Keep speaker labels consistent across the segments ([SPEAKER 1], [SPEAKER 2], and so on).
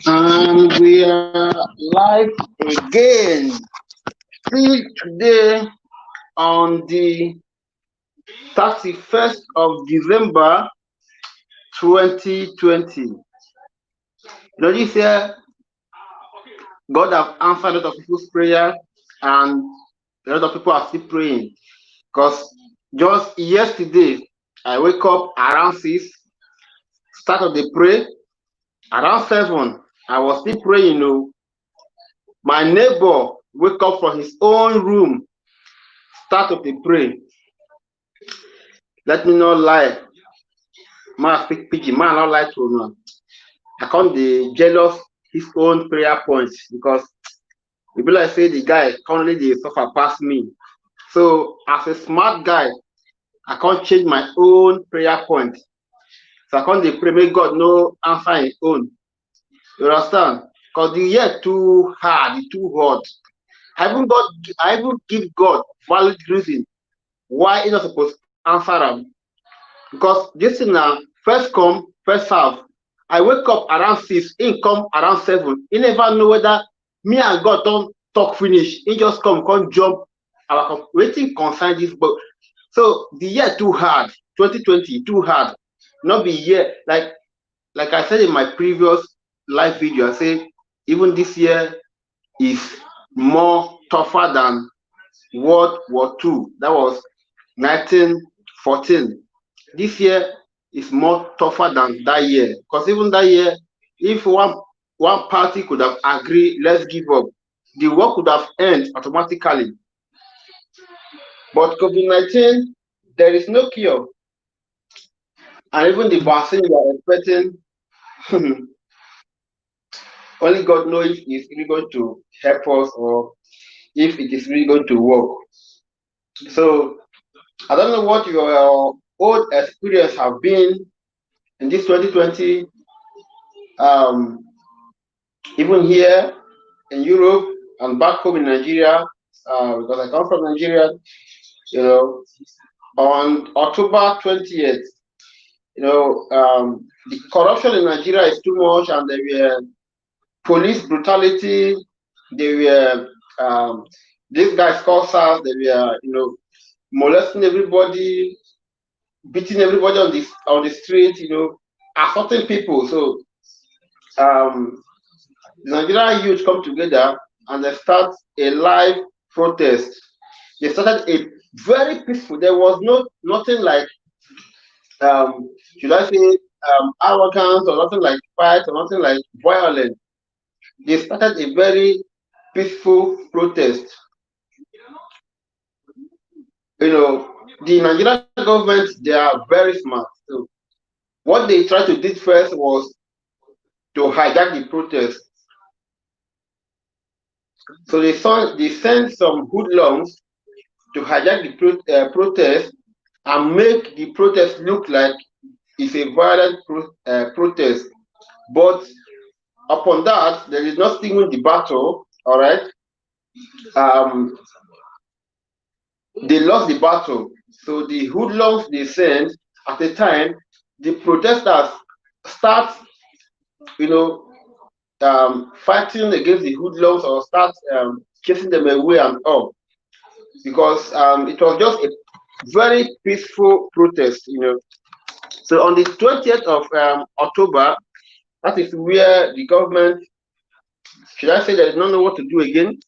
[SPEAKER 1] And we are live again. See today on the 31st of December 2020. This year, God have answered a lot of people's prayer, and a lot of people are still praying. Because just yesterday, I wake up around 6, started the pray. Around 7, I was still praying. My neighbor wake up from his own room, start to pray. Let me not lie. Man speak pidgin, man not lie to know. I can't be jealous his own prayer points because it be like say the guy currently dey suffer past me. So as a smart guy, I can't change my own prayer point. So I can't dey pray make God no answer his own. You understand? Because the year too hard, too hot. I even give God valid reason why he not supposed to answer am. Because this thing now, first come, first serve. I wake up around 6, he come around 7. He never know whether me and God don't talk finish. He just come jump. Our waiting concern this book. So the year too hard, 2020 too hard. Not be year like I said in my previous live video. I say even this year is more tougher than World War II. That was 1914. This year is more tougher than that year. Because even that year, if one party could have agreed, let's give up, the war could have ended automatically. But COVID-19, there is no cure. And even the vaccine we are expecting, only God knows if it's really going to help us or if it is really going to work. So I don't know what your old experience have been in this 2020. Even here in Europe and back home in Nigeria, because I come from Nigeria, on October 20th, the corruption in Nigeria is too much, and there were police brutality. They were these guys called SARS. They were molesting everybody, beating everybody on the street. Assaulting people. So the Nigerian youth come together and they start a live protest. They started a very peaceful. There was nothing like should I say arrogance or nothing like fight or nothing like violence. They started a very peaceful protest. The Nigerian government, they are very smart. So what they tried to do first was to hijack the protest. So they sent some hoodlums to hijack the protest and make the protest look like it's a violent protest. But upon that, there is not even the battle. All right. They lost the battle. So the hoodlums they sent at the time, the protesters start, fighting against the hoodlums or start chasing them away and all, because it was just a very peaceful protest. So on the 20th of October, that is where the government, should I say, they did not know what to do again,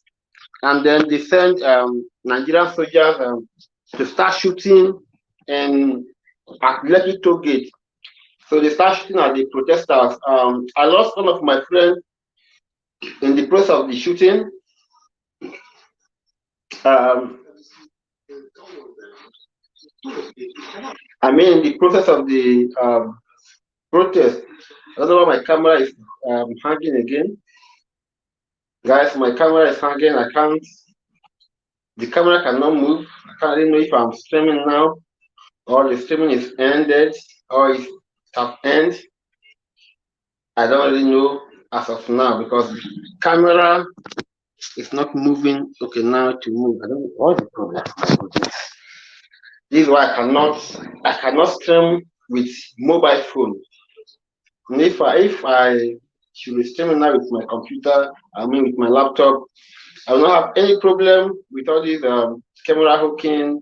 [SPEAKER 1] and then they sent Nigerian soldiers to start shooting and at Lekki toll gate. So they start shooting at the protesters. I lost one of my friends in the process of the shooting. I mean, in the process of the protest. I don't know why my camera is hanging again. Guys, my camera is hanging. The camera cannot move. I can't really know if I'm streaming now or the streaming is ended or it's have ended. I don't really know as of now because the camera is not moving. Okay, now to move. I don't know what's the problem. This is why I cannot stream with mobile phone. And if I should be streaming now with my computer, I mean with my laptop, I will not have any problem with all these camera hooking,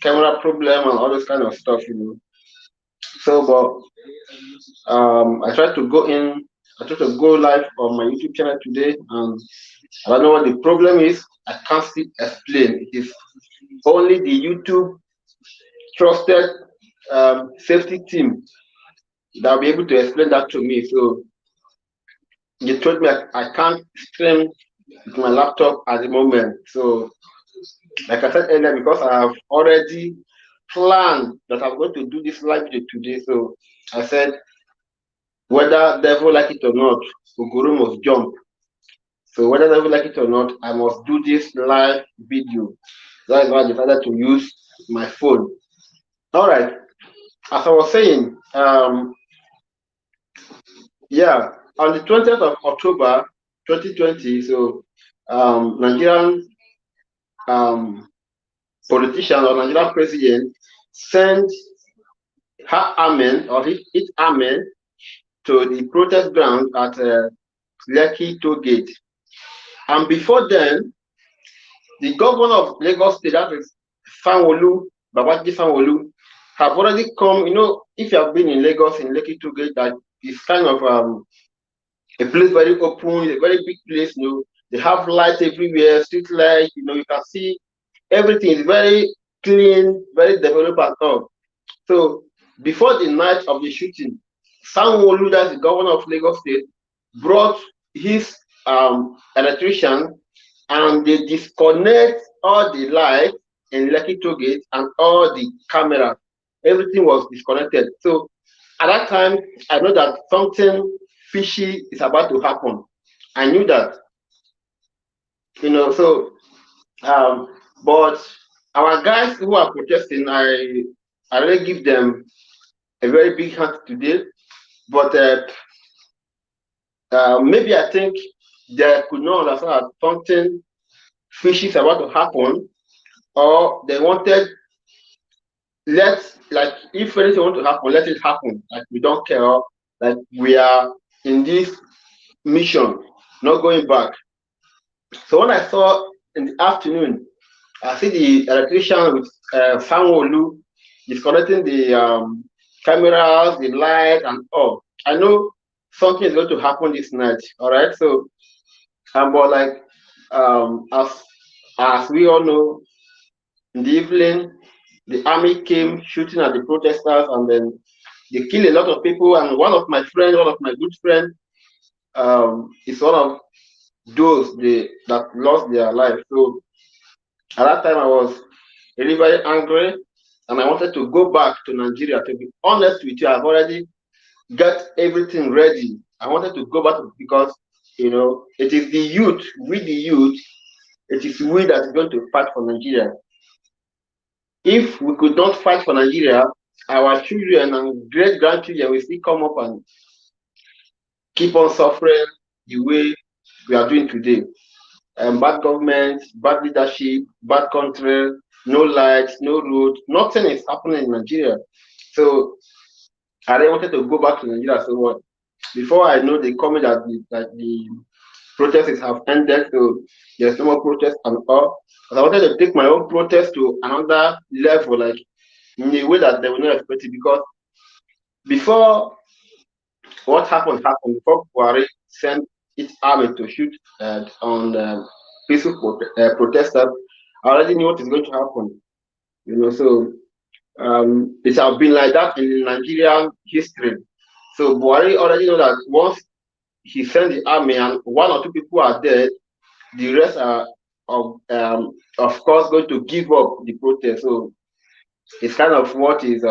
[SPEAKER 1] camera problem, and all those kind of stuff, So, but I tried to go in. I tried to go live on my YouTube channel today, and I don't know what the problem is. I can't still explain. It is only the YouTube trusted safety team that will be able to explain that to me. So they told me I can't stream with my laptop at the moment. So, like I said earlier, because I have already planned that I'm going to do this live video today. So I said, whether devil like it or not, Uguru must jump. So whether devil like it or not, I must do this live video. That is why I decided to use my phone. All right. As I was saying, yeah, on the 20th of October 2020, so Nigerian um, politician or Nigerian president sent her amen or his amen to the protest ground at Lekki Toll Gate. And before then, the governor of Lagos State, that is Sanwo-Olu, Babajide Sanwo-Olu, have already come. If you have been in Lagos in Lekki Toll Gate, that is kind of a place very open, a very big place. They have light everywhere, street light. You can see everything is very clean, very developed and all. So before the night of the shooting, Sanwo-Olu, that's the governor of Lagos State, brought his electrician, and they disconnect all the lights in Lekki Toll Gate and all the cameras. Everything was disconnected. So at that time, I know that something fishy is about to happen. I knew that, so but our guys who are protesting, I really give them a very big hand today. But maybe I think they could not understand that something fishy is about to happen, or they wanted, like, if anything want to happen, let it happen. Like, we don't care. Like, we are in this mission, not going back. So when I saw in the afternoon, I see the electrician with Sanwo-Olu disconnecting the cameras, the light, and all. I know something is going to happen this night. All right. So, but like, as we all know, in the evening, the army came shooting at the protesters, and then they killed a lot of people. And one of my good friends, is one of those that lost their life. So at that time, I was really very angry, and I wanted to go back to Nigeria. To be honest with you, I've already got everything ready. I wanted to go back because it is the youth, it is we that is going to fight for Nigeria. If we could not fight for Nigeria, our children and great grandchildren will still come up and keep on suffering the way we are doing today. Bad government, bad leadership, bad country, no lights, no road, nothing is happening in Nigeria. So I really wanted to go back to Nigeria. So what? Before I know, they call me that the protests have ended, so there's no more protest and all. But I wanted to take my own protest to another level, like in a way that they will not expect it. Because before what happened before Buhari sent its army to shoot on peaceful protesters. I already knew what is going to happen. So it has been like that in Nigerian history. So Buhari already know that once he sent the army and one or two people are dead, the rest are of course going to give up the protest. So it's kind of what is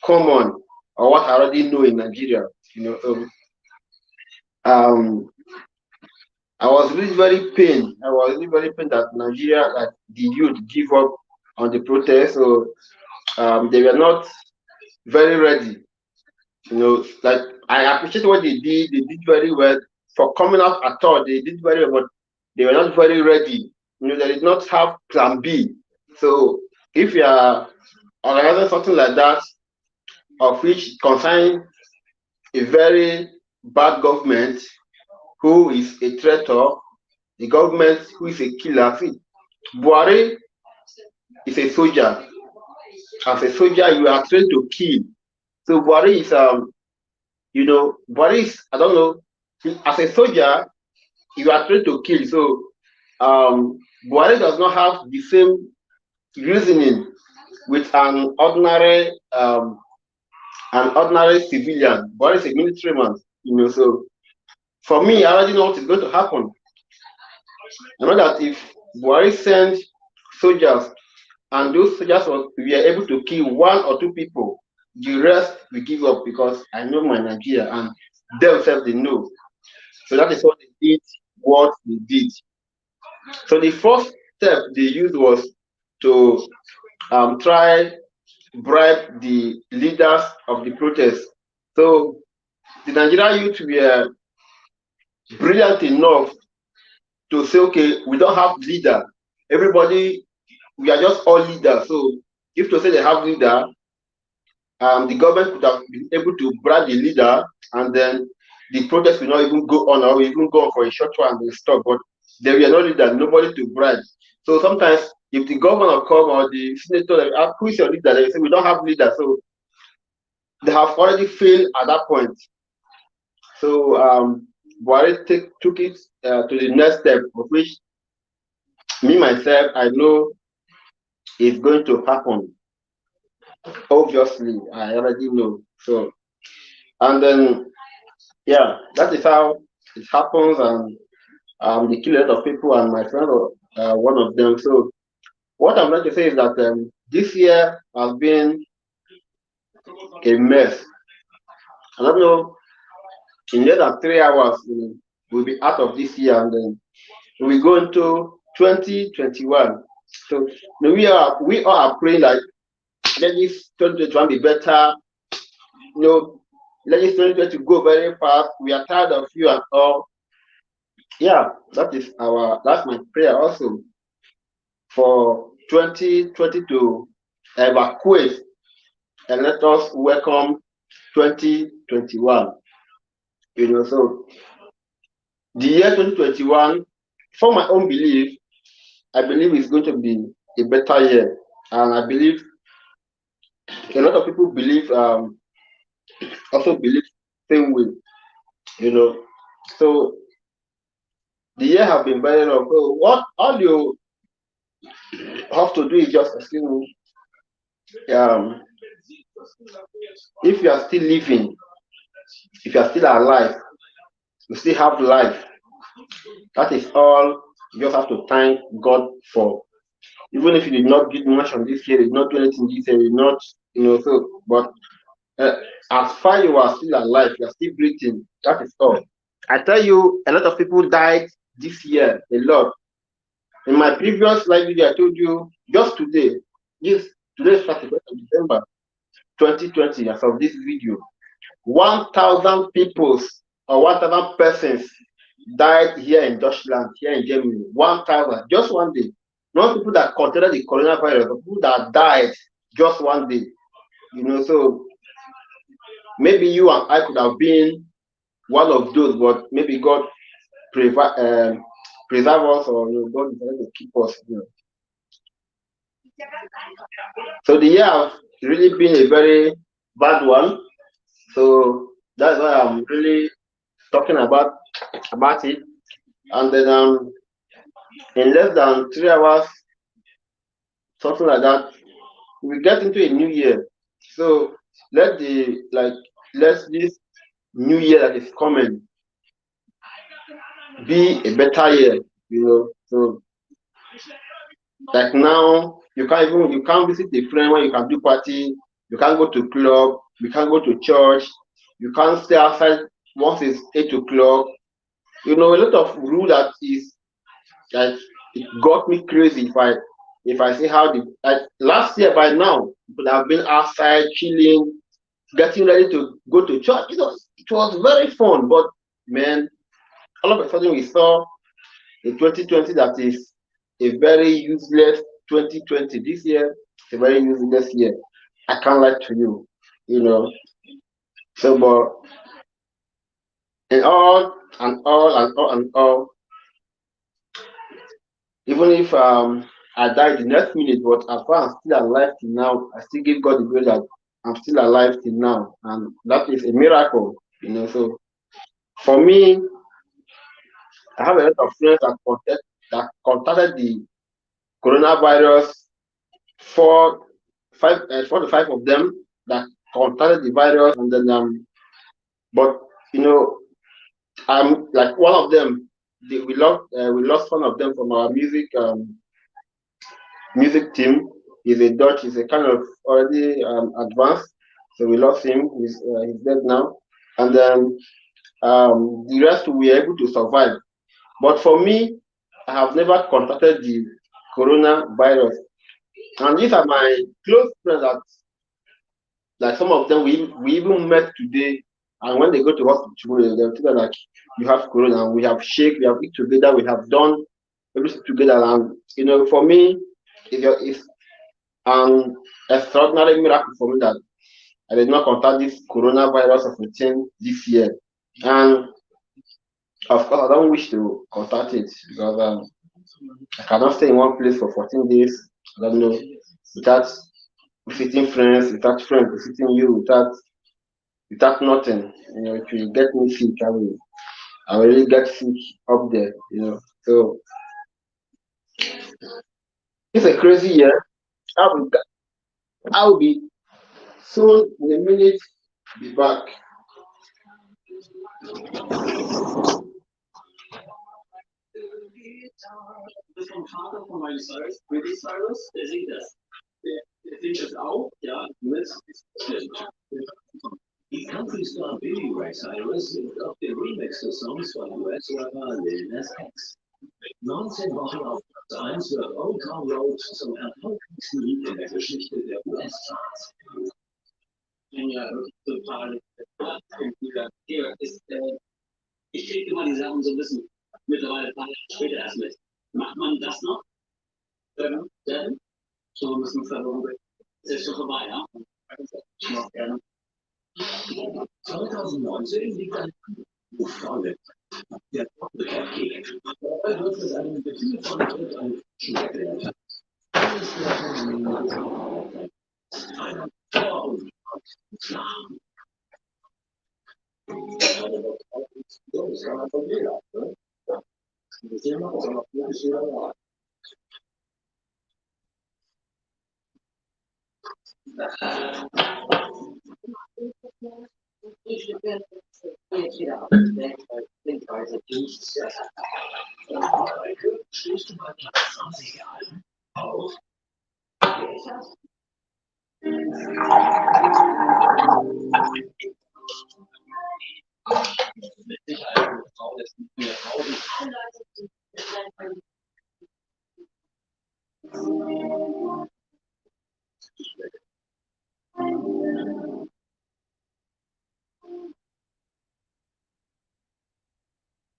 [SPEAKER 1] common, or what I already know in Nigeria. Um, I was really very pained. I was really very pained that Nigeria, that the youth give up on the protest. So they were not very ready. Like, I appreciate what they did. They did very well for coming out at all. They did very well, but they were not very ready. They did not have plan B. So if you are organizing something like that, of which concerning a very bad government who is a traitor, a government who is a killer. See, Buhari is a soldier. As a soldier, you are trained to kill. So Buhari is Buhari is, I don't know, as a soldier, you are trained to kill. So Buhari does not have the same reasoning with an ordinary civilian. Buhari is a military man, So for me, I already know what is going to happen. I know that if Buhari sends soldiers and those soldiers were able to kill one or two people, the rest will give up because I know my Nigeria and themselves they know. So that is what they did, what they did. So the first step they used was to try bribe the leaders of the protest. So the Nigerian youth were brilliant enough to say, okay, we don't have leader. Everybody, we are just all leaders. So if to say they have leader, the government could have been able to bribe the leader, and then the protest will not even go on, or will even go on for a short while and then stop. But there were no leader, nobody to bribe. So sometimes, if the governor come or the senator, they ask, who is your leader? They say, we don't have leader. So they have already failed at that point. So Buhari took it to the next step, of which me myself, I know is going to happen. Obviously, I already know. So, and then, yeah, that is how it happens, and they kill a lot of people, and my friend was one of them. So, what I'm going to say is that this year has been a mess. I don't know, in less than 3 hours, we'll be out of this year, and then we go into 2021. So, we all are praying like, let this 2021 be better. Let this 2020 go very fast. We are tired of you and all. Yeah, that's my prayer also for 2020 to evacuate and let us welcome 2021. So the year 2021, for my own belief, I believe it's going to be a better year, and I believe a lot of people also believe same way. So the year have been very long. So what all you have to do is just excuse me. If you are still living, if you are still alive, you still have life. That is all you just have to thank God for. Even if you did not get much on this year, you did not do anything this year, you did not, but as far you are still alive, you are still breathing. That is all. I tell you, a lot of people died this year, a lot. In my previous live video, I told you just today, today is 31st of December 2020, as of this video, 1,000 people or 1,000 persons died here in Deutschland, here in Germany. 1,000, just one day. Not people that contracted the coronavirus, but people that died just one day. So maybe you and I could have been one of those, but maybe God preserve us, or God decided to keep us. So the year has really been a very bad one. So that's why I'm really talking about it. And then in less than 3 hours, something like that, we get into a new year. So let this new year that is coming be a better year. So like now, you can't visit a friend when you can do party. You can't go to club. You can't go to church. You can't stay outside once it's 8 o'clock. A lot of rule that it got me crazy. If I see how last year by now, people have been outside chilling, getting ready to go to church. It was very fun, but man, all of a sudden we saw a 2020 that is a very useless 2020. This year is a very useless year. I can't lie to you. So, but And all and all and all and all, even if I die the next minute, but as far as I'm still alive till now, I still give God the glory that I'm still alive till now, and that is a miracle, So for me, I have a lot of friends that contacted the coronavirus. 4 to 5 of them that contacted the virus, and then but you know, I'm like one of them. We lost one of them from our music team. He's a Dutch. He's a kind of already advanced, so we lost him. He's dead now, and then the rest we were able to survive. But for me, I have never contacted the coronavirus, and these are my close friends that, like, some of them we even met today, and when they go to hospital, they'll tell them like, you have corona, and we have shake, we have eat together, we have done everything together, and for me, it's an extraordinary miracle for me that I did not contact this coronavirus of 18 this year. And of course, I don't wish to contact it because I cannot stay in one place for 14 days. I don't know, without visiting friends, without friends visiting you, without nothing. It will get me sick. I will really get sick up there. So it's a crazy year. I will be soon in a minute be back.
[SPEAKER 2] Das ist vom Vater von Miley Cyrus, Billy Cyrus, der singt das. Der singt das auch, ja, mit. Die Country Star Billy Ray Cyrus singt auf den Remix des Songs von US-Rapper Lil Nas X. Mit 19 Wochen auf Platz 1 wird Old Town Road zum erfolgreichsten Lied in der Geschichte der US-Charts. Ja, total. Ich kriege immer die Sachen so ein bisschen mittlerweile ein paar Jahre später erst mit. Macht man das noch? Dann? So ein bisschen verloren. Ist schon vorbei, ja? Ich mag gerne. 2019 liegt ein Buchfrage. Der Cake. Er wird mit einem Gefühl von ein Schmeckwert. Alles wird einer Vor- und Schlafen. Das kann man von jeder, ne? Das Thema ist aber wirklich jeder. Stehst du bei Platz 20 gehalten? Auf. Mit Sicherheit eine Frau, das nicht mehr Frau.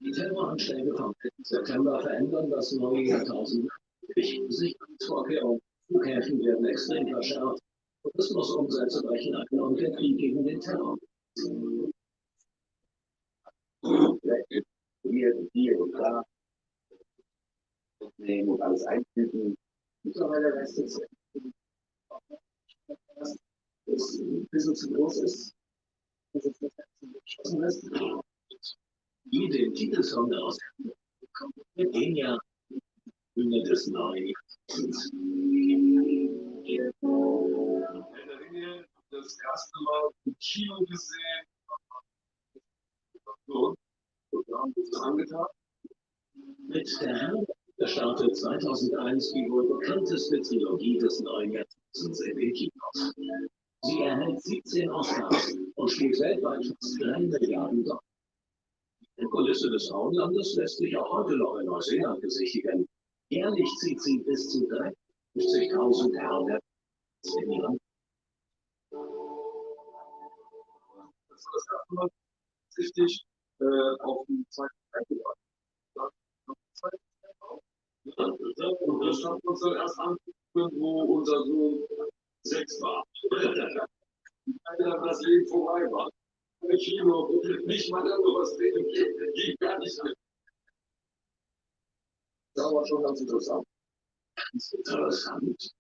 [SPEAKER 2] Die Terroranschläge vom 11. September verändern das neue Jahrtausend. Sicherheitsvorkehrungen und Flughäfen werden extrem verschärft. Tourismusumsätze brechen ein und der Krieg gegen den Terror. Hier und da nehmen und alles eintüten. Mittlerweile lässt es ein bisschen zu groß ist, dass es nicht geschlossen ist. Wie den Titelsong daraus kommt mit dem Jahr Hymne des Neuen. Das erste Mal im Kino gesehen. So, wir haben uns angetan. Mit der Herr startet 2001 die wohl bekannteste Trilogie des neuen Jahrtausends in den Kinos. Sie erhält 17 Oscars und spielt weltweit fast 3 Milliarden $. Die Kulisse des Auenlandes lässt sich auch heute noch in Neuseeland besichtigen. Jährlich zieht sie bis zu 53.000 Herren in die Land. Das ist das erste Mal richtig auf die Zeit eingebracht. Und das schaffen wir uns dann erst an, wo unser Sohn 6 war. Das Leben vorbei war. Nicht mal sowas geht gar nicht an. Das war schon ganz interessant. Ganz interessant.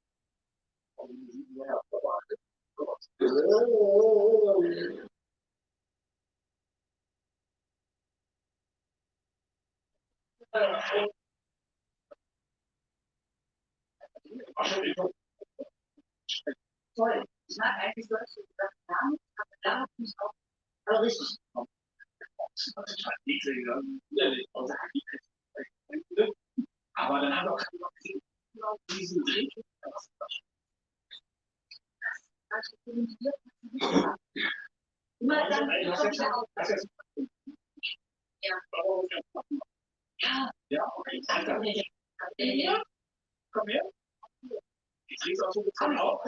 [SPEAKER 2] Ja, aber Gott. Toll. Ich mag eigentlich solche Sachen, aber da habe ich auch aber richtig. Aber dann hat auch diesen Dreh. Ja, okay. Komm her. Ich krieg's auch so bekommen auch.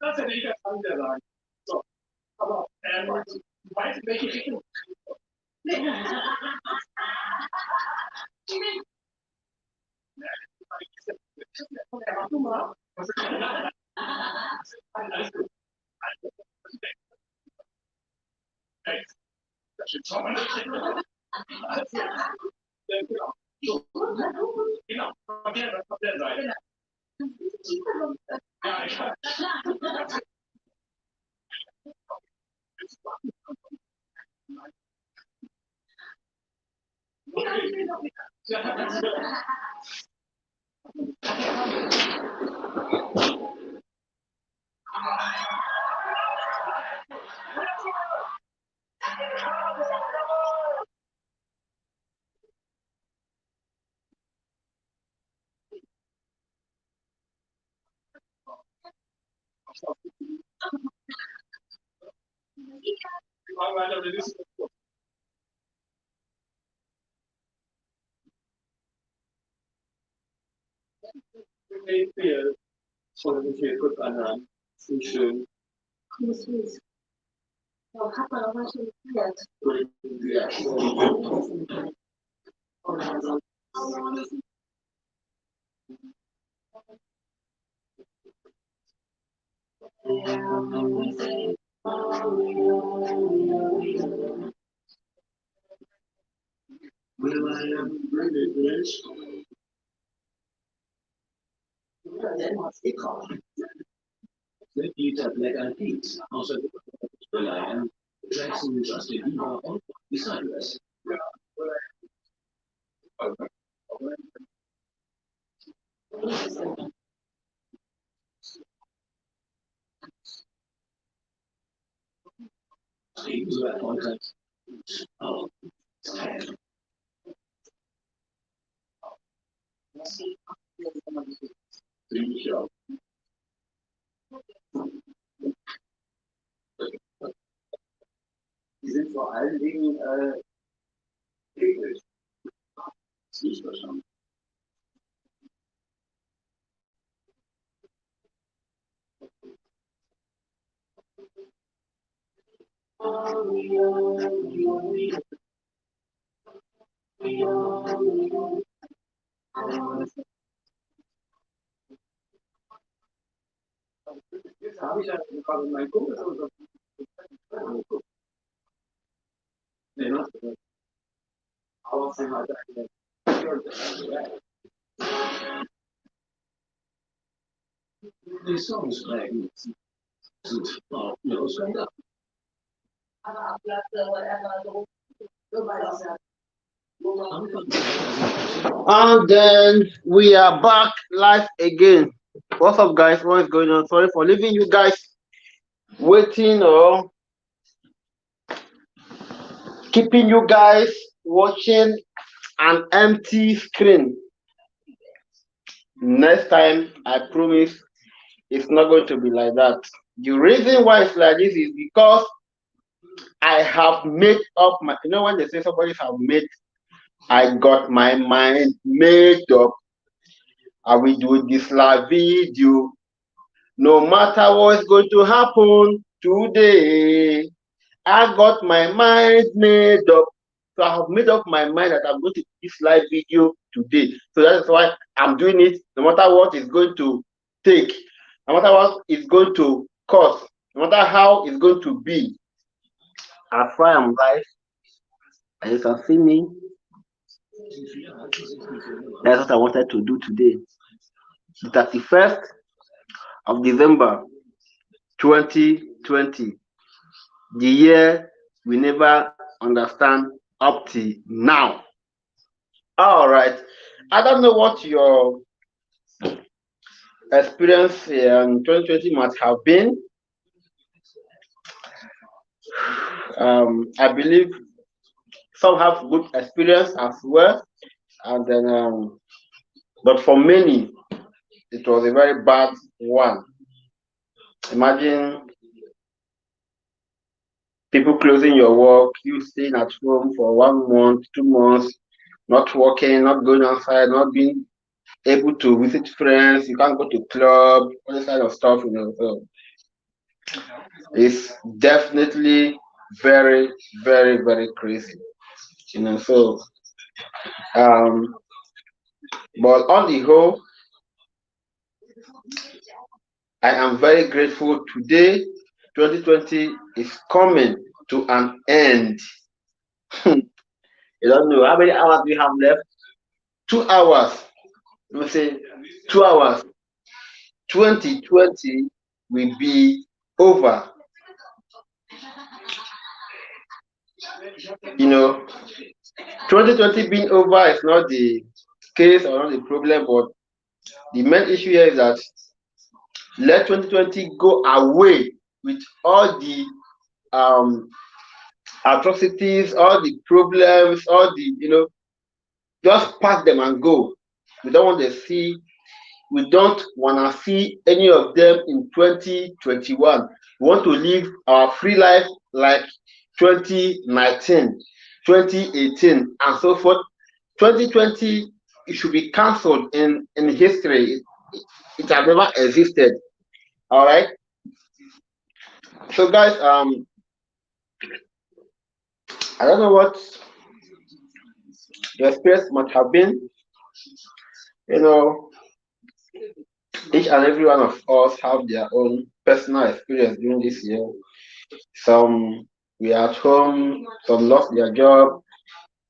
[SPEAKER 2] Das hätte ich jetzt an der sagen. So, aber du weißt, in welche Richtung. Mach du mal. Alles gut. Das steht schon mal. Genau. Genau. Von der Seite. Ja, ich weiß. Schon hier kurz anhören. Ist schön. Süß. Ja, hat man auch mal schon gehört. Ja. Will I am really rich? Mit Dieter Black Eyed Peas, außer Will I am, Jackson, Justin Bieber und Cyrus. Ebenso erfolgreich. Auch ich auch. Die sind vor allen Dingen eklig. Das riecht wahrscheinlich. Jetzt habe ich ja gerade meinen Kumpel schon angeguckt. Nee, noch nicht. Aber sie hat eine. Die Songs prägen sind auch ihre Sender.
[SPEAKER 1] And then we are back live again. What's up, guys? What is going on? Sorry for leaving you guys waiting or keeping you guys watching an empty screen. Next time, I promise it's not going to be like that. The reason why it's like this is because I have made up my, you know, when they say somebody have made, I got my mind made up. I will do this live video no matter what's going to happen today. I got my mind made up. So I have made up my mind that I'm going to do this live video today. So that's why I'm doing it no matter what it's going to take, no matter what it's going to cost. no matter how it's going to be, as far as I'm life, and you can see me, that's what I wanted to do today. The 31st of December 2020, the year we never understand up to now. All right. I don't know what your experience in 2020 might have been. I believe some have good experience as well, and then, but for many, it was a very bad one. Imagine people closing your work, you staying at home for 1 month, 2 months, not working, not going outside, not being able to visit friends. You can't go to club, all this kind of stuff. So it's definitely very, very, very crazy. So um, but on the whole, I am very grateful today. 2020 is coming to an end. You don't know how many hours we have left. 2 hours. Let me say 2 hours. 2020 will be over. 2020 being over is not the case or not the problem, but the main issue here is that let 2020 go away with all the um, atrocities, all the problems, all the, just pack them and go. We don't want to see, we don't want to see any of them in 2021. We want to live our free life like 2019, 2018, and so forth. 2020, it should be cancelled in history. It has never existed. All right. So, guys, I don't know what your experience might have been. You know, each and every one of us have their own personal experience during this year. Some were at home, some lost their job,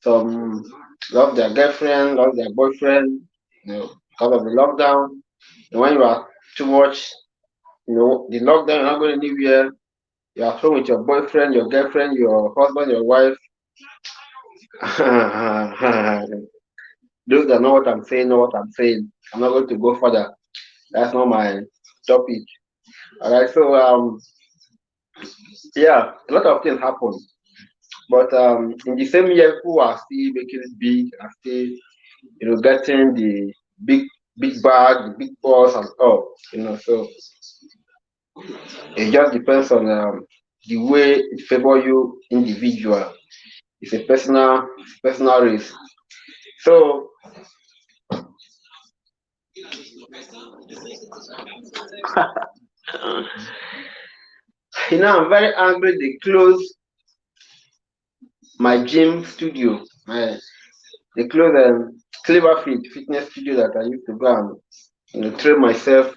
[SPEAKER 1] some lost their girlfriend, lost their boyfriend, because of the lockdown. And when you are too much, the lockdown, you're not going anywhere. You're at home with your boyfriend, your girlfriend, your husband, your wife. Those that know what I'm saying know what I'm saying. I'm not going to go further. That's not my topic. All right. So yeah, a lot of things happen. But in the same year, people are still making it big and still, getting the big big bag, the big boss and all. So it just depends on the way it favor you individual. It's a personal race. So I'm very angry. They closed my gym studio. They closed Cleverfield Fitness Studio that I used to go and train myself,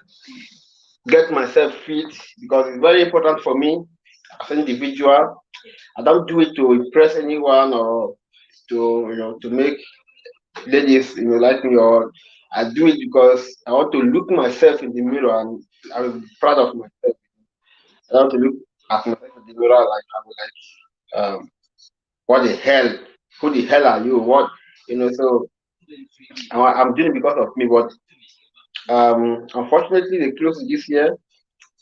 [SPEAKER 1] get myself fit, because it's very important for me as an individual. I don't do it to impress anyone or to make ladies like me, or I do it because I want to look myself in the mirror and I'm proud of myself. I want to look at myself in the mirror like what the hell? Who the hell are you? What So I'm doing it because of me, but unfortunately they closed this year,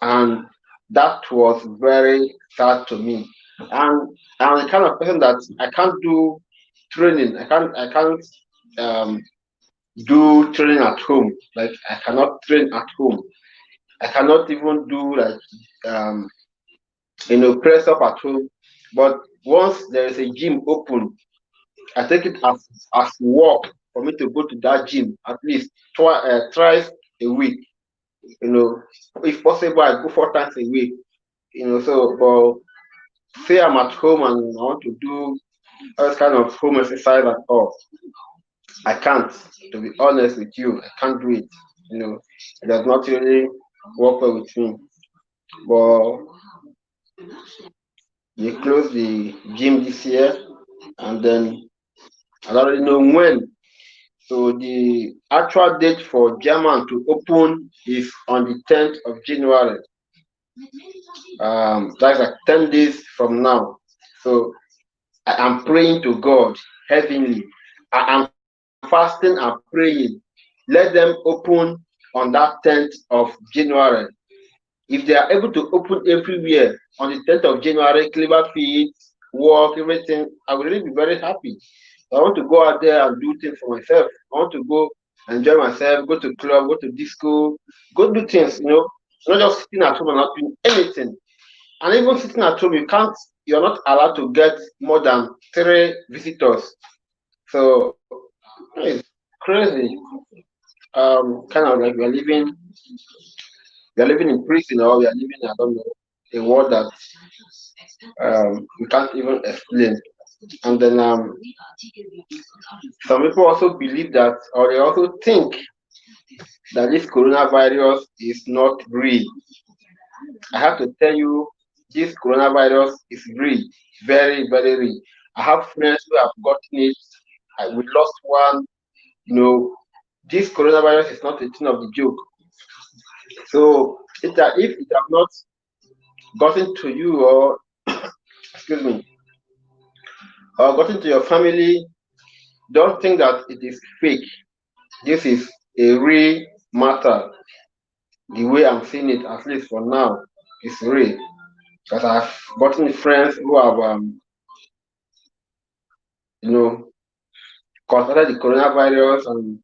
[SPEAKER 1] and that was very sad to me. And I'm the kind of person that I can't do training. I can't um, do training at home. Like I cannot train at home. I cannot even do like um, press up at home. But once there is a gym open, I take it as work for me to go to that gym at least twice a week. If possible, I go 4 times a week. So but say I'm at home and I want to do all kind of home exercise at all, I can't. To be honest with you, I can't do it. It does not really work well with me. But They closed the gym this year, and then I don't really know when. So the actual date for German to open is on the 10th of January. That's like 10 days from now. So I am praying to God heavenly. I am fasting and praying. Let them open on that 10th of January. If they are able to open everywhere on the 10th of January, Cleverfield, work, everything, I will really be very happy. I want to go out there and do things for myself. I want to go enjoy myself, go to club, go to disco, go do things, not just sitting at home and not doing anything. And even sitting at home, you're not allowed to get more than 3 visitors. So it's crazy. Kind of like we are living in prison, or we are living, I don't know, a world that we can't even explain. And then some people also believe that, or they also think that this coronavirus is not real. I have to tell you, this coronavirus is real, very, very real. I have friends who have gotten it. We lost one. You know, this coronavirus is not a thing of the joke. So, if it have not gotten to you, or excuse me, or gotten to your family, don't think that it is fake. This is a real matter. The way I'm seeing it, at least for now, is real. Because I've gotten friends who have, you know, contracted the coronavirus, and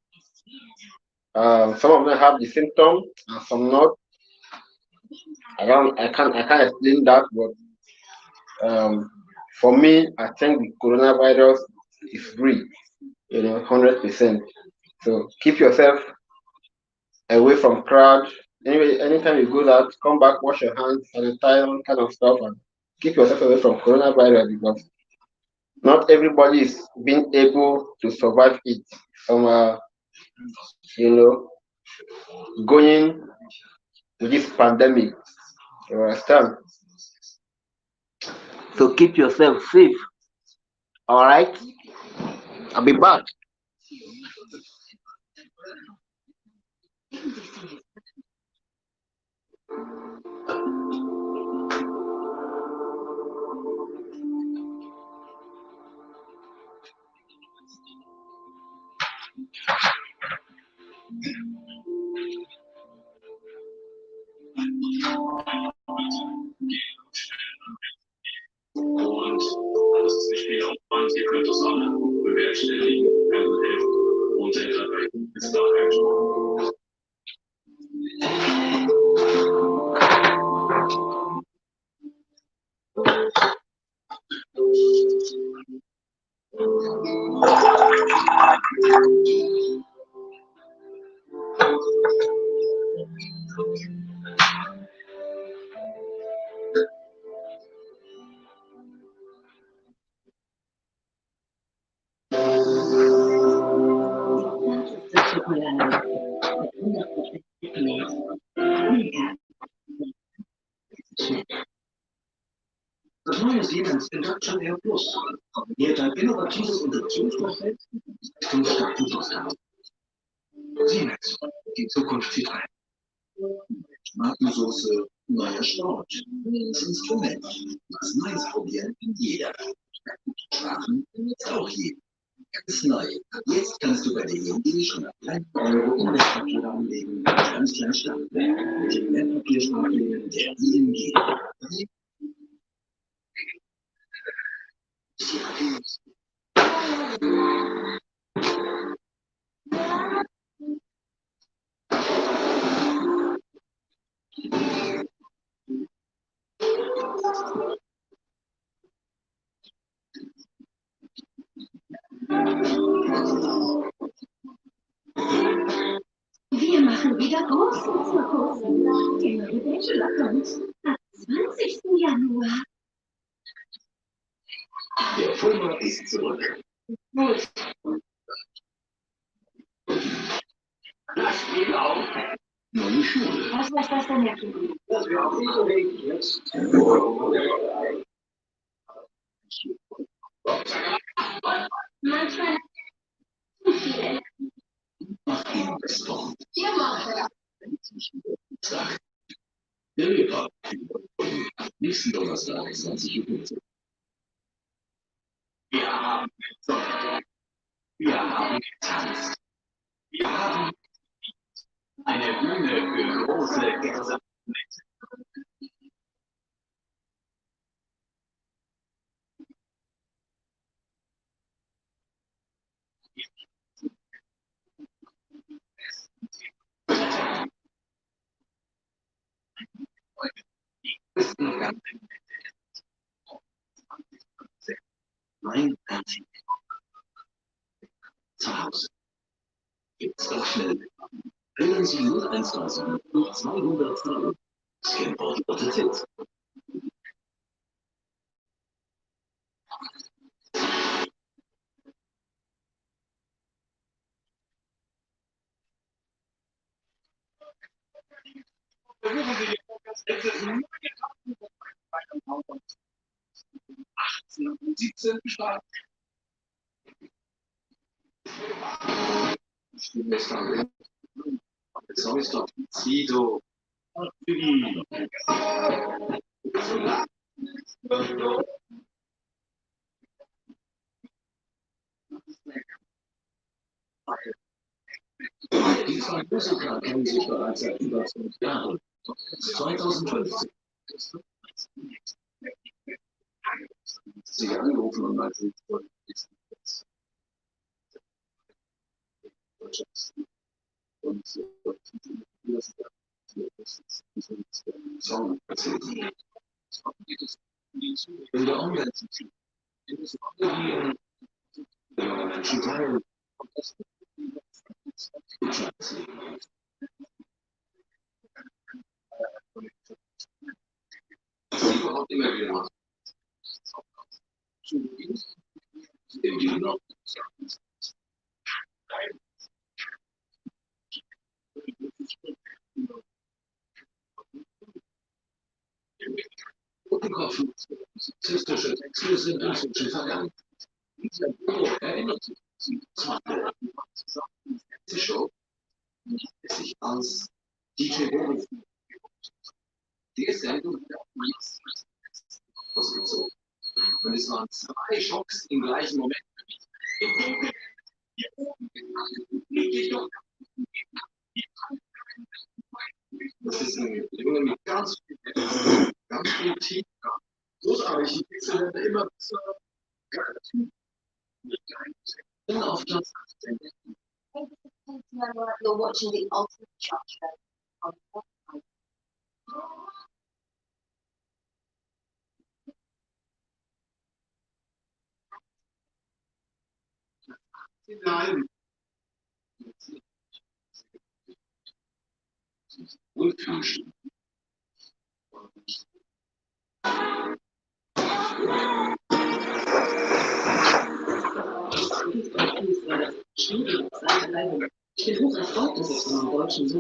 [SPEAKER 1] some of them have the symptoms and some not. I can't explain that, but for me, I think the coronavirus is real, 100%. So keep yourself away from crowd. Anyway, anytime you go out, come back, wash your hands, sanitize, all kind of stuff, and keep yourself away from coronavirus, because not everybody is being able to survive it. Some are, you know, going with this pandemic. You understand? So keep yourself safe. All right. I'll be back.
[SPEAKER 2] Und das ist nicht viel Aufwand, ihr könnt das alle bewerkstelligen, helfen und erreichen bis dahin. Das neue Siemens Induction Air Plus kombiniert ein innovatives Induktionskonzept mit Statusvergabe. Siemens, die Zukunft zieht ein. Tomatensoße, neuer Sport. Das Instrument, was Neues probieren in jeder. Sprachen ist auch je. Ganz neu. Jetzt kannst du bei der EMG schon ab 3 € Umweltpapier anlegen. Ganz klein starten. Mit den Wertpapiersparplänen der EMG. Wir machen wieder großen Zirkus. Der neue Bachelor kommt am 20. Januar. Der Fulmer ist zurück. Das Spiel auf. Neue Schule. Was das denn jetzt? Das wir auf diesem Weg jetzt. Manchmal Investor. Der Lehrer. Nächsten Donnerstag, 20:15 Uhr. Wir haben gesonnen. Wir haben getanzt. Wir haben eine Bühne für große Gänse. Mein Anti zu Hause. Gibt's doch schnell. Wählen Sie 0137 durch 200 Euro. Scanboard Identität. Versuchen Sie die Podcast-Exit nur bei einem Haus 18 und 17 gestartet. Stimme ist dann. Song ist doch Zido. Die zwei Musiker kennen sich bereits seit über 5 Jahren. 2015 sie angerufen und meinte, und Song erzählt. In der Umwelt in der Menschen teilen. Überhaupt immer wieder machen. Sexistische Texte sind inzwischen vergangen. Dieser Büro erinnert sich die Show sich als DJ Boris. Die Sendung ausgezogen. Und es waren 2 Schocks im gleichen Moment. Das ist ein Junge mit ganz viel Tiefgang. Großartig, die Pixel werden immer besser. Geiler Typ. Dann auf Platz 18. You're watching the ultimate chart show on part2. Nein. Wohlfühlstimmen. Ich bin hoch erfreut, dass es von den Deutschen so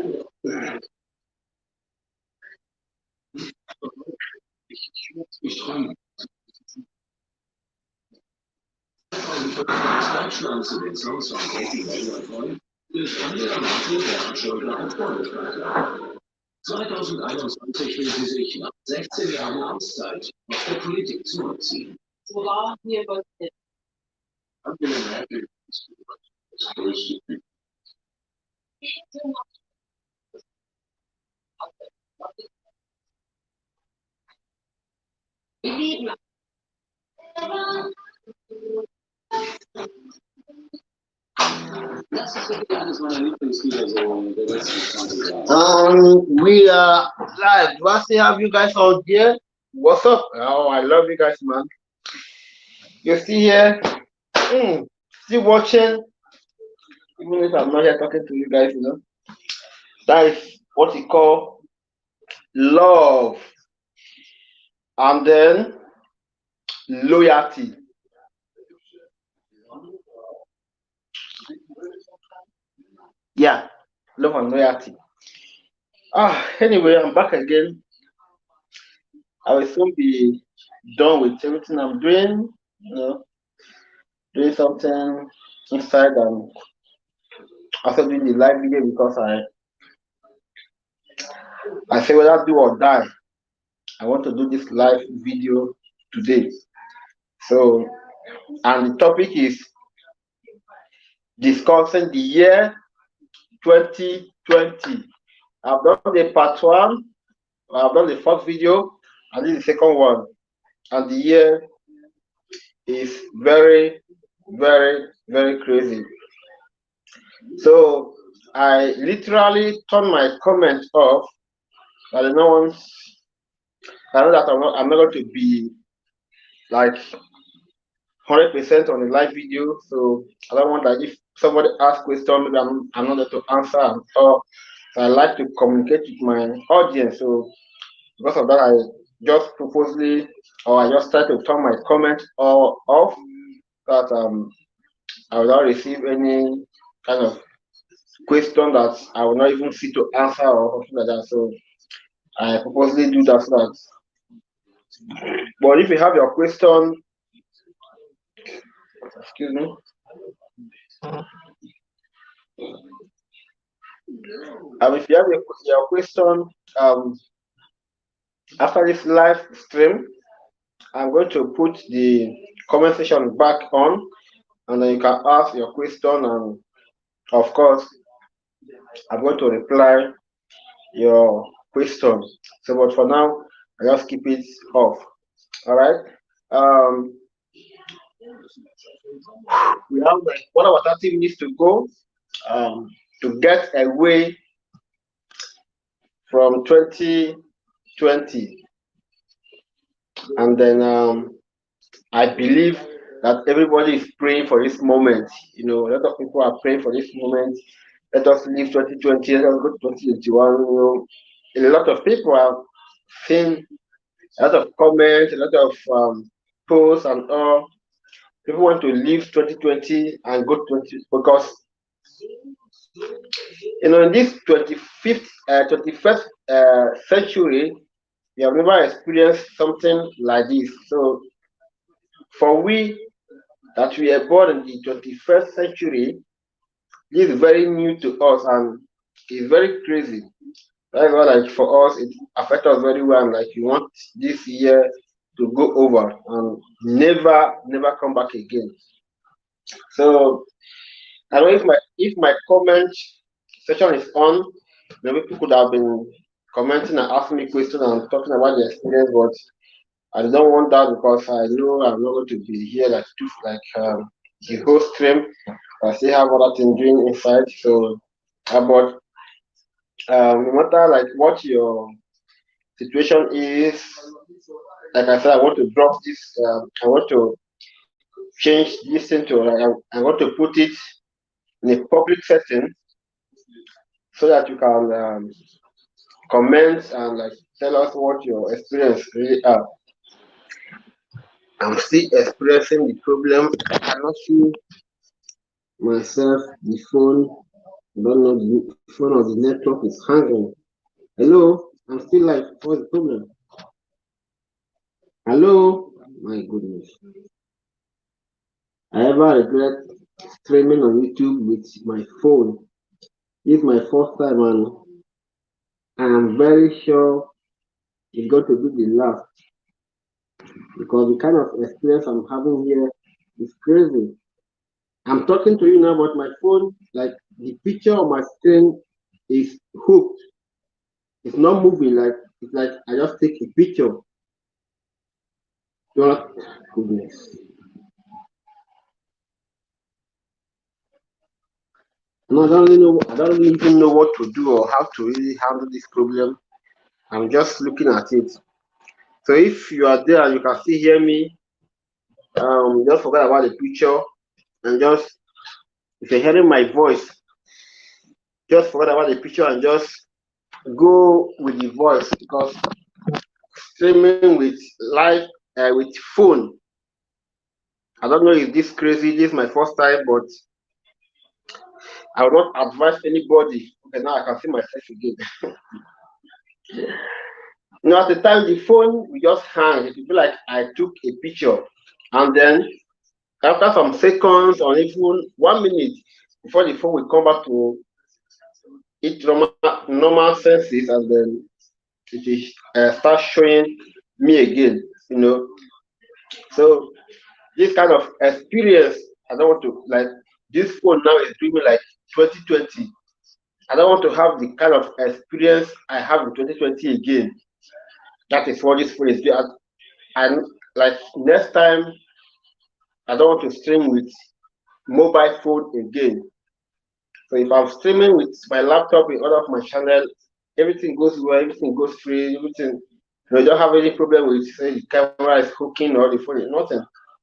[SPEAKER 2] ich träume. Deutschland zu den Songs von Katie Taylor durch Angela Merkel, Gerhard Schröder und Freundespartner. 2021 will sie sich nach 16 Jahren Amtszeit aus der Politik zurückziehen. So war hier was ist. Angela Merkel ist das größte Typ. Das ist wirklich eines meiner Lieblingslieder so der letzten 20 Jahre.
[SPEAKER 1] We are live. Do I still have you guys on here? What's up? Oh, I love you guys, man. You see here? Still watching? Even if I'm not here talking to you guys, you know. That is what we call love. And then loyalty. Yeah, love and loyalty. Anyway, I'm back again. I will soon be done with everything I'm doing. Doing something inside and also doing the live video because I say whether do or die. I want to do this live video today. So, and the topic is discussing the year 2020. I've done the part one, I've done the first video, and this is the second one. And the year is very, very, very crazy. So I literally turned my comment off. I don't know. I know that I'm not going to be like 100% on the live video. So I don't want that if somebody asks question, maybe I'm not there to answer and all. So I like to communicate with my audience. So because of that, I just purposely or I just try to turn my comment or off that I will not receive any kind of question that I will not even see to answer or something like that. So I purposely do that so that. But if you have your question, excuse me, if you have your question um, after this live stream, I'm going to put the comment section back on, and then you can ask your question, and of course, I'm going to reply your question. So, but for now, I just keep it off. All right. Um, we have like 1 hour 30 minutes to go um, to get away from 2020, and then I believe that everybody is praying for this moment. A lot of people are praying for this moment. Let us leave 2020. Let us go to 2021. A lot of people have seen a lot of comments, a lot of posts, and all. People want to leave 2020 and go to 20 because in this 21st century, we have never experienced something like this. So for we that we are born in the 21st century, this is very new to us and it's very crazy. That's why, like, for us, it affects us very well. And, like, you want this year to go over and never, never come back again. So, I know if my comment section is on, maybe people could have been commenting and asking me questions and talking about the experience, but I don't want that because I know I'm not going to be here like the whole stream. I still have other things doing inside. So, but no matter like what your situation is, like I said, I want to drop this. I want to change this into. I want to put it in a public setting so that you can comment and like tell us what your experience really are. I'm still experiencing the problem. I cannot see myself. The phone. I don't know. The phone or the network is hanging. Hello. I'm still like. What's the problem? Hello. My goodness. I ever regret streaming on YouTube with my phone. This is my first time and I am very sure it's going to be the last because the kind of experience I'm having here is crazy. I'm talking to you now, but my phone, like the picture on my screen is hooked. It's not moving, like it's like I just take a picture. God goodness. No, I don't really even know what to do or how to really handle this problem. I'm just looking at it. So if you are there and you can still hear me, just forget about the picture and just if you're hearing my voice, just forget about the picture and just go with the voice because streaming with live with phone. I don't know if this crazy. This is my first time, but I will not advise anybody. Okay, now I can see myself again. At the time the phone will just hang. It will be like I took a picture, and then after some seconds or even 1 minute before the phone will come back to its normal senses, and then it is start showing me again. You know, so this kind of experience, I don't want to like. This phone now is doing me like 2020. I don't want to have the kind of experience I have in 2020 again. That is what this phone is doing. And like next time, I don't want to stream with mobile phone again. So if I'm streaming with my laptop in order of my channel, everything goes well, everything goes free, everything. You don't have any problem with say the camera is hooking or the phone is nothing.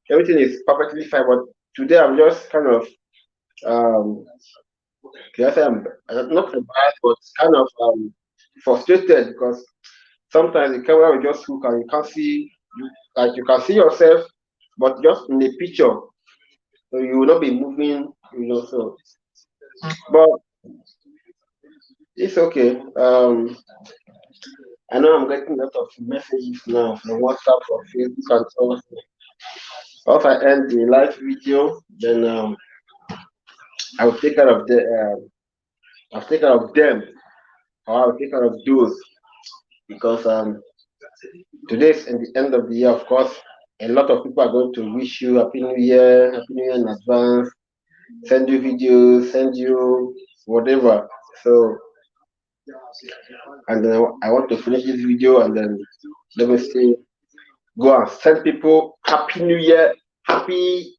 [SPEAKER 1] Everything is perfectly fine. But today I'm just kind of um can I say I'm not embarrassed, but kind of frustrated because sometimes the camera will just hook and you can't see you like you can see yourself, but just in the picture, so you will not be moving. So but it's okay. I know I'm getting a lot of messages now from WhatsApp, from Facebook, and so on. Once I end the live video, then I will take care of the. I'll take care of them, or I'll take care of those, because today is in the end of the year. Of course, a lot of people are going to wish you Happy New Year in advance, send you videos, send you whatever. So, and then I want to finish this video, and then let me see, go and send people Happy New Year, Happy,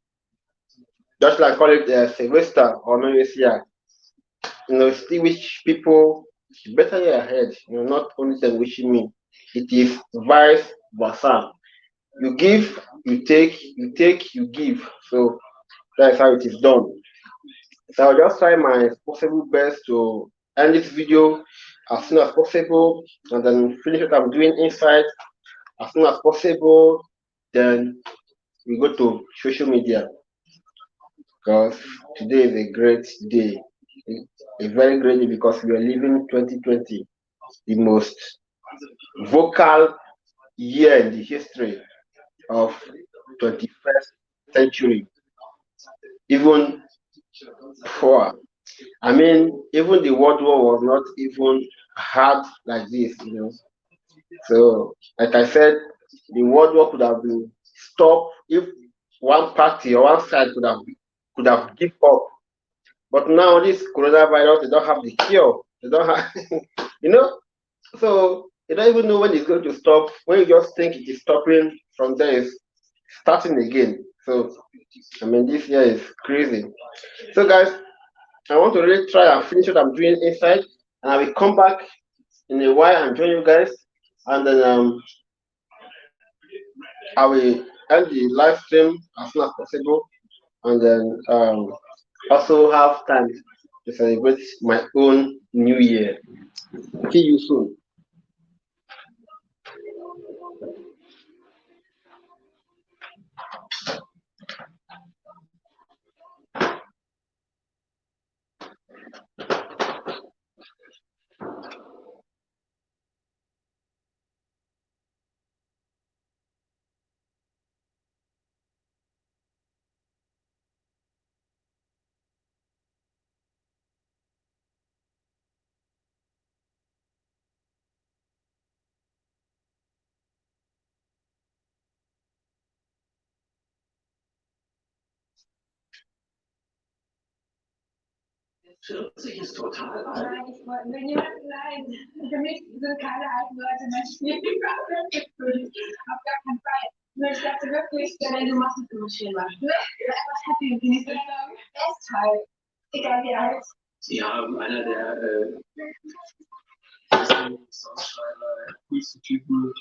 [SPEAKER 1] just like call it Sylvester or New Year's Year. Still wish people better year ahead. Not only them wishing me, it is vice versa. You give, you take, you give. So that's how it is done. So I'll just try my possible best to end this video as soon as possible, and then finish what I'm doing inside as soon as possible. Then we go to social media, because today is a great day, a very great day, because we are living 2020, the most vocal year in the history of 21st century. Even for, I mean, even the World War was not even hard like this. So, like I said, the World War could have been stopped if one party or one side could have give up. But now this coronavirus, they don't have the cure. They don't have, you know. So you don't even know when it's going to stop. When you just think it is stopping, from there it's starting again. So I mean, this year is crazy. So guys, I want to really try and finish what I'm doing inside, and I will come back in a while and join you guys, and then I will end the live stream as soon as possible, and then also have time to celebrate my own new year. See you soon.
[SPEAKER 2] Vierzig ist total alt. Nein, ich wollte nur jemanden, nein. Für mich sind keine alten Leute Menschen, die auf gar keinen Fall. Nur ich dachte wirklich, du machst es immer schön machen. Ne? Etwas happy, genießt den Festtag. Egal wie alt. Ja, einer der besten Songschreiber, coolsten Typen,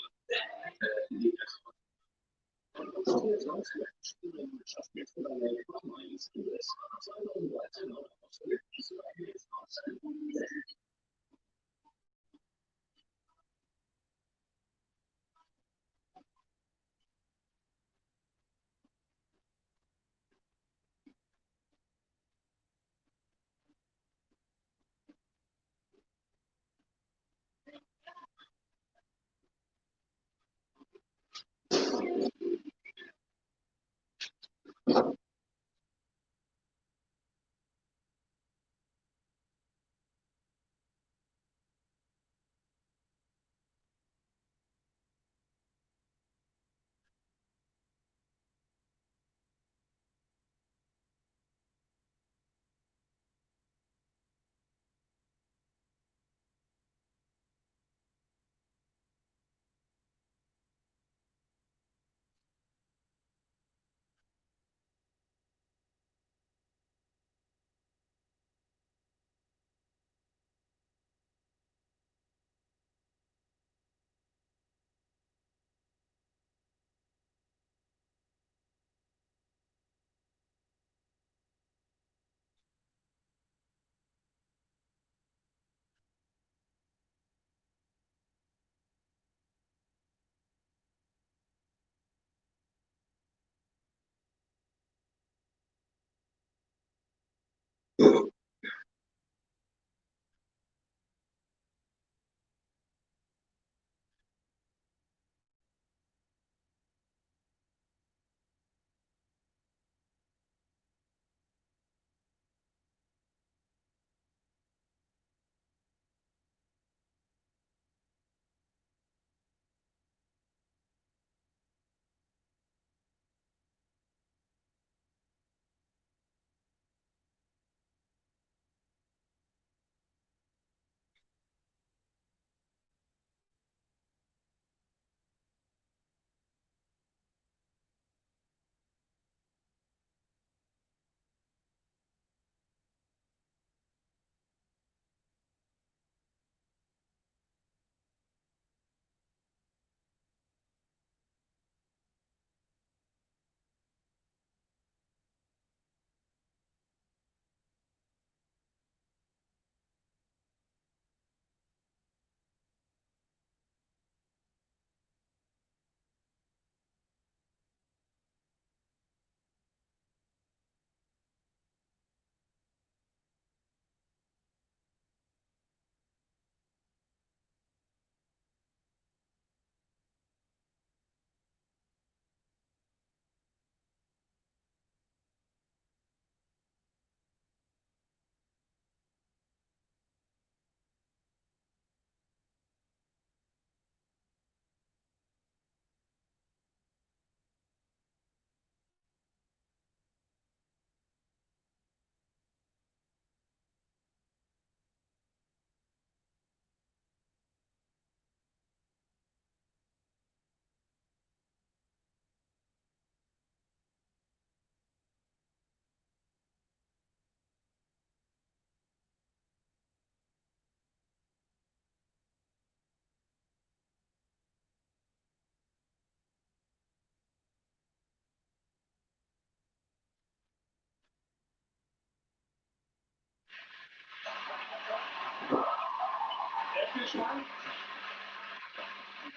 [SPEAKER 2] die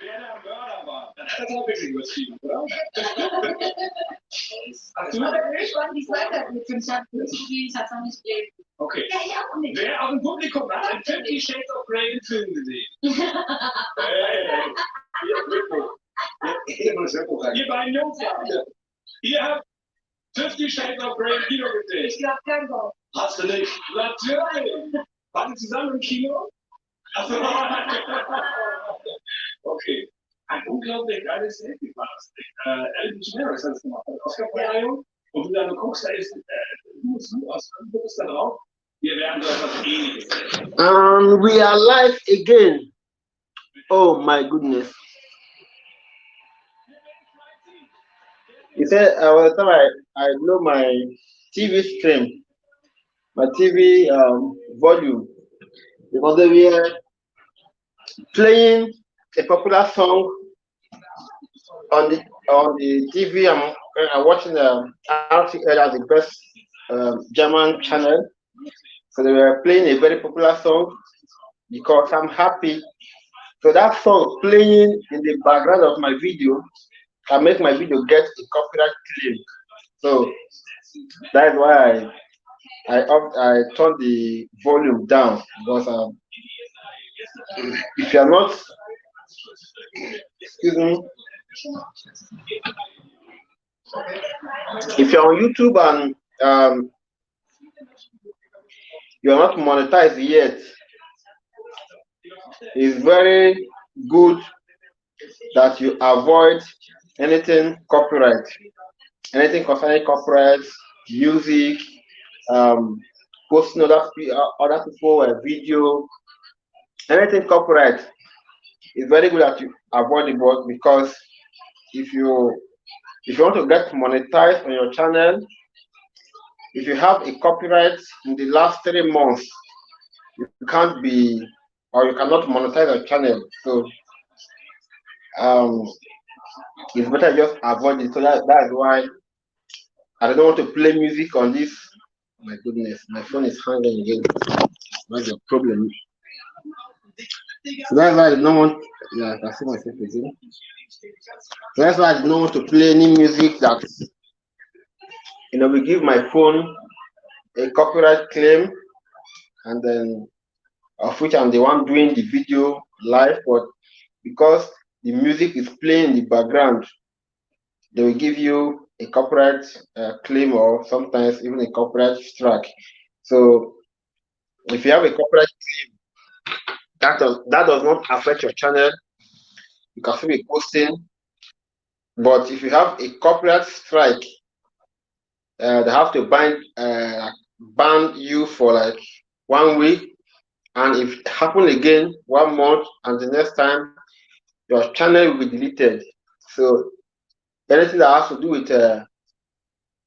[SPEAKER 2] Wer der Mörder war, das hat er ein bisschen übertrieben, oder? Hast du? Ich war nicht weiter mit dem Schatz. Ich hab's noch nicht gelesen. Okay. Ja, ich auch nicht. Wer aus dem Publikum hat einen 50 Shades of Grey Film gesehen? Hey. Ihr beiden Jungs, ihr habt 50 Shades of Grey im Kino gesehen. Ich glaube kein Wort. Hast du nicht? Natürlich. Waren Sie zusammen im Kino? Also, okay. Ein unglaublich geiles Selfie war das. Alan Schmerz hat es gemacht. Oscar-Verleihung. Und wenn du dann guckst, da ist du bist da drauf. Wir werden da was Ähnliches sehen.
[SPEAKER 1] And we are live again. Oh my goodness. He said, by the time I know my TV stream, my TV volume, because they were playing a popular song on the TV. I'm watching RTL as the best German channel. So they were playing a very popular song because I'm happy. So that song playing in the background of my video can make my video get a copyright claim. So that's why I turned the volume down, because if you are not, excuse me, if you're on YouTube and you are not monetized yet, it's very good that you avoid anything copyright, anything concerning copyright, music, posting other people video, anything copyright. It's very good that you avoid it, because if you want to get monetized on your channel, if you have a copyright in the last 3 months, you can't be, or you cannot monetize your channel. So it's better just avoid it. So that's why I don't want to play music on this. My goodness, my phone is hanging again. What's the problem? So that's why I don't want. Yeah, I can see myself again. So that's why I don't want to play any music that will give my phone a copyright claim, and then of which I'm the one doing the video live, but because the music is playing in the background, they will give you a copyright claim, or sometimes even a copyright strike. So if you have a copyright claim, that does not affect your channel. You can still be posting, but if you have a copyright strike, they have to ban you for like 1 week, and if it happens again 1 month, and the next time, your channel will be deleted. So anything that has to do with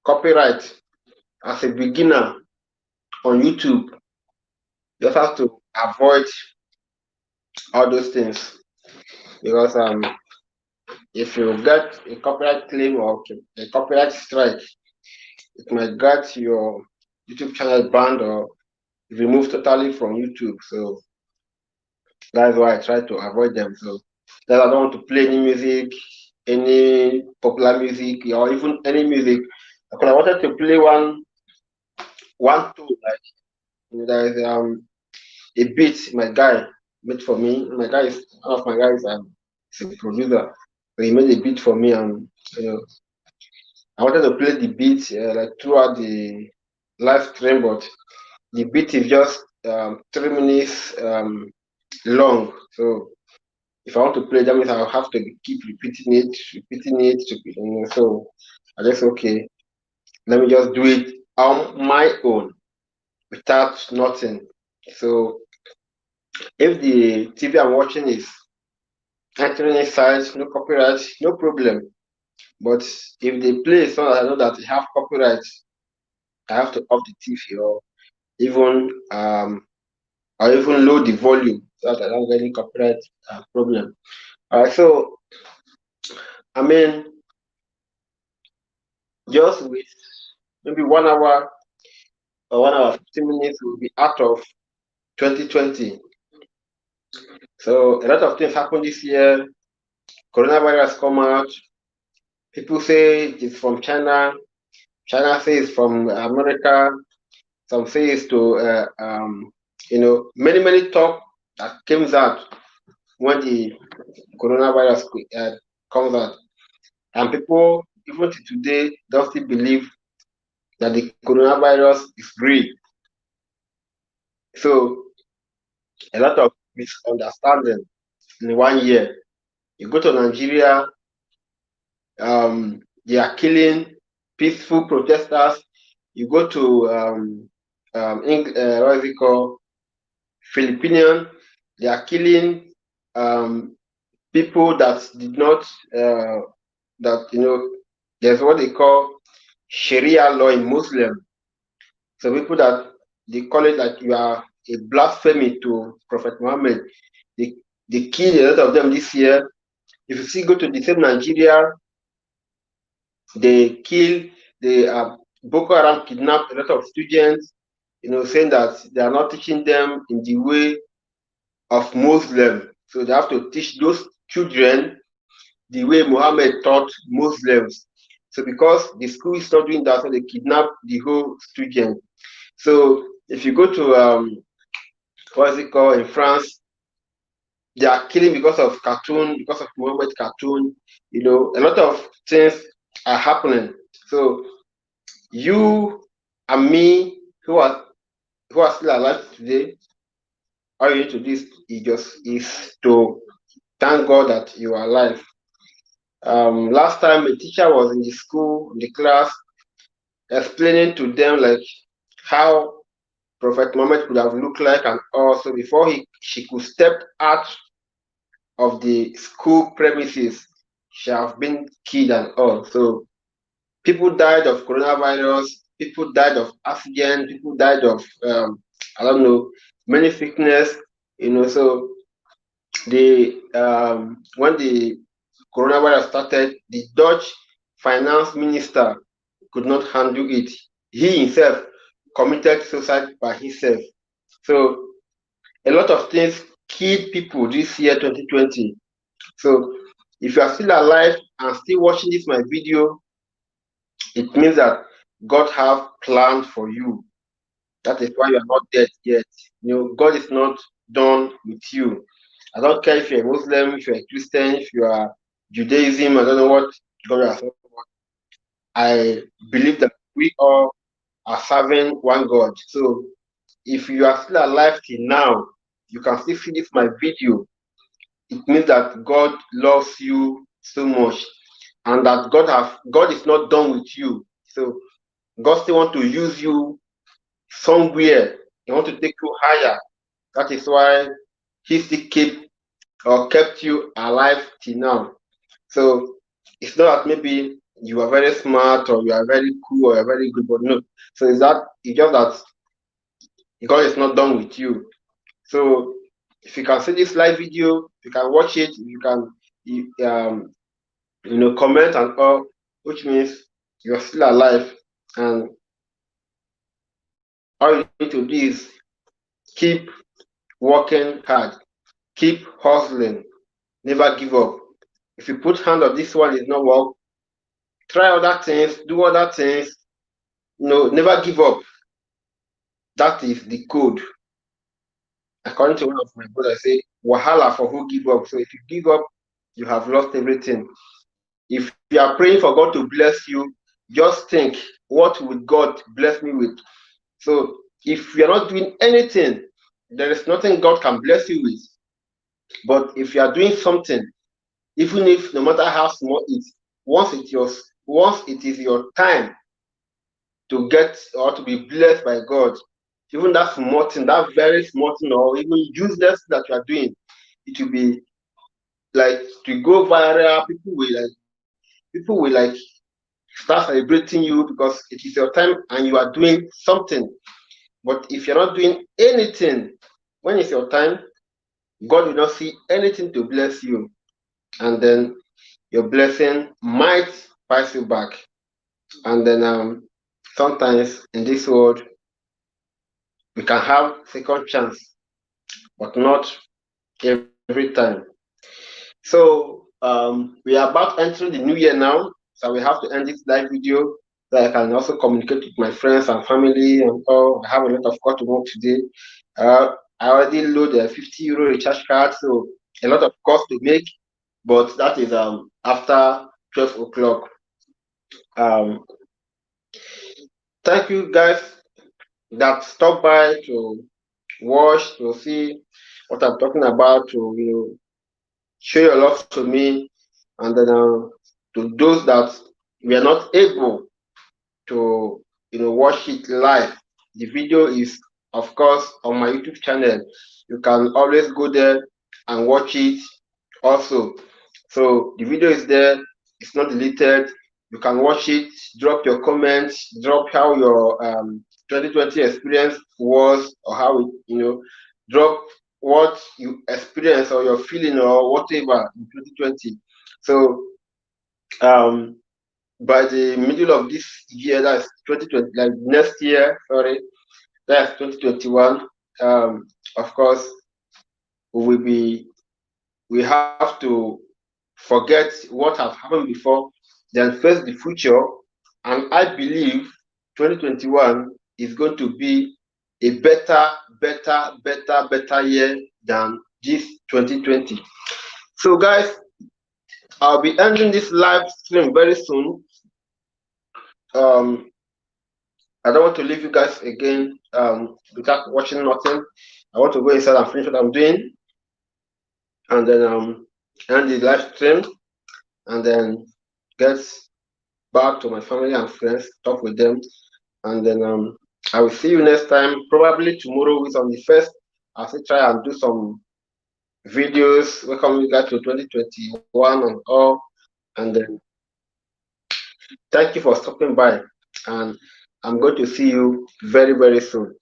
[SPEAKER 1] copyright, as a beginner on YouTube, you just have to avoid all those things, because if you get a copyright claim or a copyright strike, it might get your YouTube channel banned or removed totally from YouTube. So that's why I try to avoid them. So that I don't want to play any music, any popular music, or even any music. Because I wanted to play one tune, like there is a beat my guy made for me. My guy is one of my guys, is a producer. So he made a beat for me, and I wanted to play the beat like throughout the live stream, but the beat is just 3 minutes long. So if I want to play, that means I'll have to keep repeating it. So I just, okay, let me just do it on my own without nothing. So if the TV I'm watching is entering inside, no copyright, no problem. But if they play a song that I know that they have copyright, I have to off the TV, or even load the volume so that I don't get any copyright problem. Alright, so I mean, just with maybe 1 hour or 1 hour 15 minutes, will be out of 2020. So a lot of things happened this year. Coronavirus come out. People say it's from China. China says from America. Some say it's to many talk that comes out when the coronavirus comes out, and people even to today don't still believe that the coronavirus is real. So a lot of misunderstanding in 1 year. You go to Nigeria, they are killing peaceful protesters. You go to what is it called? Philippines, they are killing um, people that did not that there's what they call Sharia law in Muslim. So people that they call it like you are a blasphemy to Prophet Muhammad. They they killed a lot of them this year. If you see go to the same Nigeria, they kill the Boko Haram kidnapped a lot of students, saying that they are not teaching them in the way of Muslim. So they have to teach those children the way Muhammad taught Muslims. So because the school is not doing that, so they kidnap the whole student. So if you go to what is it called in France, they are killing because of cartoon, because of Muhammad cartoon. A lot of things are happening. So you and me who are still alive today, all you need to do is to thank God that you are alive. Last time a teacher was in the school, in the class, explaining to them like how Prophet Muhammad could have looked like, and also before she could step out of the school premises, she have been killed and all. So people died of coronavirus, people died of accident, people died of I don't know, many sickness. So when the coronavirus started, the Dutch finance minister could not handle it. He himself committed suicide by himself. So a lot of things killed people this year, 2020. So if you are still alive and still watching this my video, it means that God have planned for you. That is why you are not dead yet. God is not done with you. I don't care if you're a Muslim, if you're a Christian, if you are Judaism, I don't know what God has. I believe that we all are serving one God. So if you are still alive till now, you can still see this my video. It means that God loves you so much, and that God is not done with you. So God still want to use you somewhere. He want to take you higher. That is why He still kept you alive till now. So it's not that maybe you are very smart or you are very cool or you are very good, but no. So it's just that God is not done with you. So if you can see this live video, you can watch it, you can comment and all, which means you're still alive, and all you need to do is keep working hard, keep hustling, never give up. If you put hand on this one is not work, try other things, do other things, never give up. That is the code. According to one of my brothers, say wahala for who give up. So if you give up, you have lost everything. If you are praying for God to bless you, just think, what would God bless me with? So if you are not doing anything, there is nothing God can bless you with. But if you are doing something, even if no matter how small it is, once it is your time to get or to be blessed by God, even that small thing, that very small thing, or even useless that you are doing, it will be like to go viral. People will like start celebrating you because it is your time and you are doing something. But if you're not doing anything, when it's your time, God will not see anything to bless you. And then your blessing might pass you back. And then sometimes in this world, we can have second chance, but not every time. So we are about entering the new year now, so we have to end this live video so I can also communicate with my friends and family and all. I have a lot of calls to work today. I already load a 50 euro recharge card, so a lot of calls to make, but that is after 12 o'clock. Um, Thank you guys that stopped by to watch, to see what I'm talking about, to show your love to me, and then to those that were not able to watch it live. The video is of course on my YouTube channel. You can always go there and watch it also. So the video is there, it's not deleted. You can watch it, drop your comments, drop how your 2020 experience was, or how it, drop what you experienced or your feeling or whatever in 2020. So um by the middle of this year, that's 2020, like next year, sorry, that's 2021. Of course, we will be, we have to forget what has happened before, then face the future. And I believe 2021 is going to be a better year than this 2020. So, guys, I'll be ending this live stream very soon. Um, I don't want to leave you guys again without watching nothing. I want to go inside and finish what I'm doing, and then end the live stream, and then get back to my family and friends, talk with them, and then I will see you next time. Probably tomorrow is on the first. I'll still try and do some videos. Welcome you guys to 2021 and all, and then thank you for stopping by, and I'm going to see you very soon.